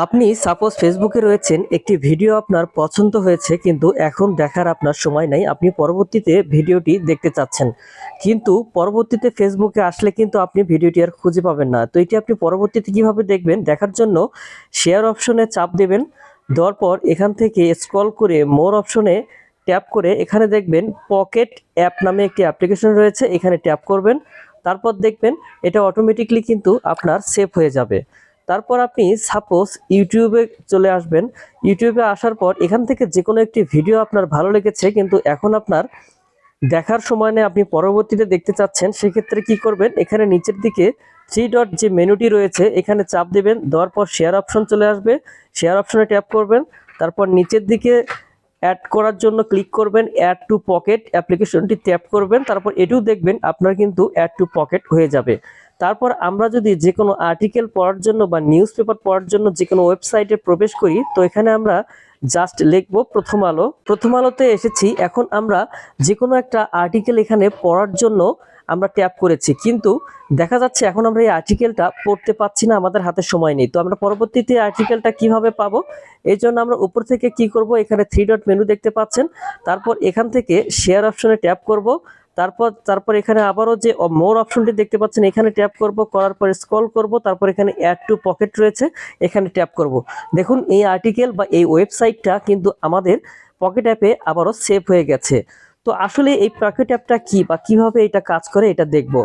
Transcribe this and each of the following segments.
আপনি সাপোজ ফেসবুকে রয়েছেন, একটি ভিডিও আপনার পছন্দ হয়েছে কিন্তু এখন দেখার আপনার সময় নাই, আপনি পরবর্তীতে ভিডিওটি দেখতে চাচ্ছেন, কিন্তু পরবর্তীতে ফেসবুকে আসলে কিন্তু আপনি ভিডিওটি আর খুঁজে পাবেন না। তো এটি আপনি পরবর্তীতে কিভাবে দেখবেন, দেখার জন্য শেয়ার অপশনে চাপ দেবেন। দেওয়ার পর এখান থেকে স্ক্রল করে মোর অপশনে ট্যাপ করে এখানে দেখবেন পকেট অ্যাপ নামে একটি অ্যাপ্লিকেশন রয়েছে, এখানে ট্যাপ করবেন। তারপর দেখবেন এটা অটোমেটিকলি কিন্তু আপনার সেভ হয়ে যাবে। তারপর আপনি সাপোজ ইউটিউবে চলে আসবেন। ইউটিউবে আসার পর এখান থেকে যে কোনো একটি ভিডিও আপনার ভালো লেগেছে কিন্তু এখন আপনার দেখার সময় নেই, আপনি পরবর্তীতে দেখতে চাচ্ছেন, সেক্ষেত্রে কি করবেন, এখানে নিচের দিকে থ্রি ডট যে মেনুটি রয়েছে এখানে চাপ দেবেন। দেওয়ার পর শেয়ার অপশন চলে আসবে, শেয়ার অপশনে ট্যাপ করবেন। তারপর নিচের দিকে অ্যাড করার জন্য ক্লিক করবেন, অ্যাড টু পকেট অ্যাপ্লিকেশনটি ট্যাপ করবেন। তারপর এটিও দেখবেন আপনার কিন্তু অ্যাড টু পকেট হয়ে যাবে। তারপর আমরা যদি যে কোনো আর্টিকেল পড়ার জন্য বা নিউজ পেপার পড়ার জন্য যে কোনো ওয়েবসাইটে প্রবেশ করি, তো এখানে আমরা জাস্ট লিখবো প্রথম আলো। প্রথম আলোতে এসেছি, এখন আমরা যে কোনো একটা আর্টিকেল এখানে পড়ার জন্য আমরা ট্যাপ করেছি, কিন্তু দেখা যাচ্ছে এখন আমরা এই আর্টিকেলটা পড়তে পাচ্ছি না, আমাদের হাতে সময় নেই। তো আমরা পরবর্তীতে আর্টিকেলটা কিভাবে পাবো, এই জন্য আমরা উপর থেকে কি করব, এখানে থ্রি ডট মেনু দেখতে পাচ্ছেন, তারপর এখান থেকে শেয়ার অপশনে ট্যাপ করব। তারপর এখানে আবারও যে মোর অপশনটি দেখতে পাচ্ছেন এখানে ট্যাপ করব, করার পর স্ক্রল করব, তারপর এখানে অ্যাড টু পকেট রয়েছে এখানে ট্যাপ করব। দেখুন এই আর্টিকেল বা এই ওয়েবসাইটটা কিন্তু আমাদের পকেট অ্যাপে আবারও সেভ হয়ে গেছে। তো আসলে এই পকেট অ্যাপটা কি বা কিভাবে এটা কাজ করে এটা দেখব।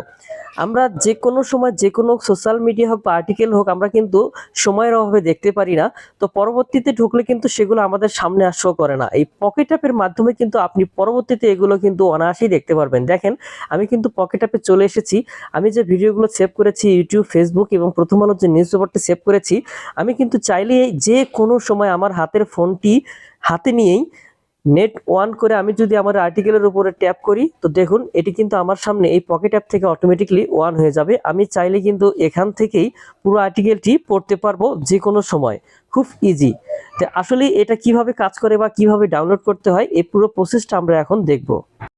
আমরা যে কোনো সময় যে কোনো সোশ্যাল মিডিয়া হোক বা আর্টিকেল হোক আমরা কিন্তু সময়ের অভাবে দেখতে পারি না। তো পরবর্তীতে ঢুকলে কিন্তু সেগুলো আমাদের সামনে আর শো করে না। এই পকেট অ্যাপের মাধ্যমে কিন্তু আপনি পরবর্তীতে এগুলো কিন্তু অনায়াসেই দেখতে পারবেন। দেখেন আমি কিন্তু পকেট অ্যাপে চলে এসেছি, আমি যে ভিডিওগুলো সেভ করেছি ইউটিউব, ফেসবুক এবং প্রথম আলোর যে নিউজ পেপারটি সেভ করেছি, আমি কিন্তু চাইলে যে কোনো সময় আমার হাতের ফোনটি হাতে নিয়েই নেট অন করে আমি যদি আমার আর্টিকেলের উপরে ট্যাপ করি, তো দেখুন এটি কিন্তু আমার সামনে এই পকেট অ্যাপ থেকে অটোমেটিকলি অন হয়ে যাবে। আমি চাইলে কিন্তু এখান থেকেই পুরো আর্টিকেলটি পড়তে পারবো যে কোনো সময়, খুব ইজি। তো আসলে এটা কিভাবে কাজ করে বা কিভাবে ডাউনলোড করতে হয় এই পুরো প্রসেসটা আমরা এখন দেখব।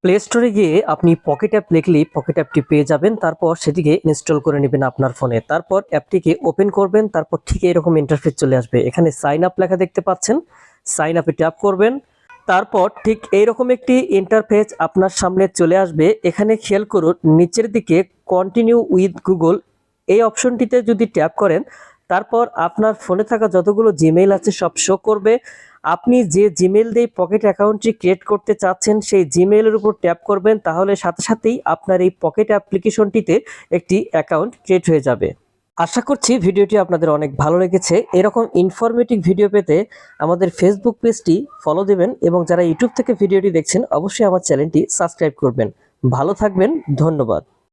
প্লে স্টোরে গিয়ে আপনি পকেট অ্যাপ লিখলেই পকেট অ্যাপটি পেয়ে যাবেন, তারপর সেটিকে ইনস্টল করে নেবেন আপনার ফোনে। তারপর অ্যাপটিকে ওপেন করবেন, তারপর ঠিক এরকম ইন্টারফেস চলে আসবে। এখানে সাইন আপ লেখা দেখতে পাচ্ছেন, সাইন আপে ট্যাপ করবেন। তারপর ঠিক এইরকম একটি ইন্টারফেস আপনার সামনে চলে আসবে। এখানে খেয়াল করুন নিচের দিকে কন্টিনিউ উইথ গুগল এই অপশনটিতে যদি ট্যাপ করেন, তারপর আপনার ফোনে থাকা যতগুলো জিমেইল আছে সব শো করবে। আপনি যে জিমেইল দিয়ে পকেট অ্যাকাউন্টটি ক্রিয়েট করতে চাচ্ছেন সেই জিমেইলের উপর ট্যাপ করবেন, তাহলে সাথে সাথেই আপনার এই পকেট অ্যাপ্লিকেশনটিতে একটি অ্যাকাউন্ট ক্রিয়েট হয়ে যাবে। আশা করছি ভিডিওটি আপনাদের অনেক ভালো লেগেছে। এরকম ইনফরমেটিভ ভিডিও পেতে আমাদের ফেসবুক পেজটি ফলো দেবেন এবং যারা ইউটিউব থেকে ভিডিওটি দেখছেন অবশ্যই আমার চ্যানেলটি সাবস্ক্রাইব করবেন। ভালো থাকবেন, ধন্যবাদ।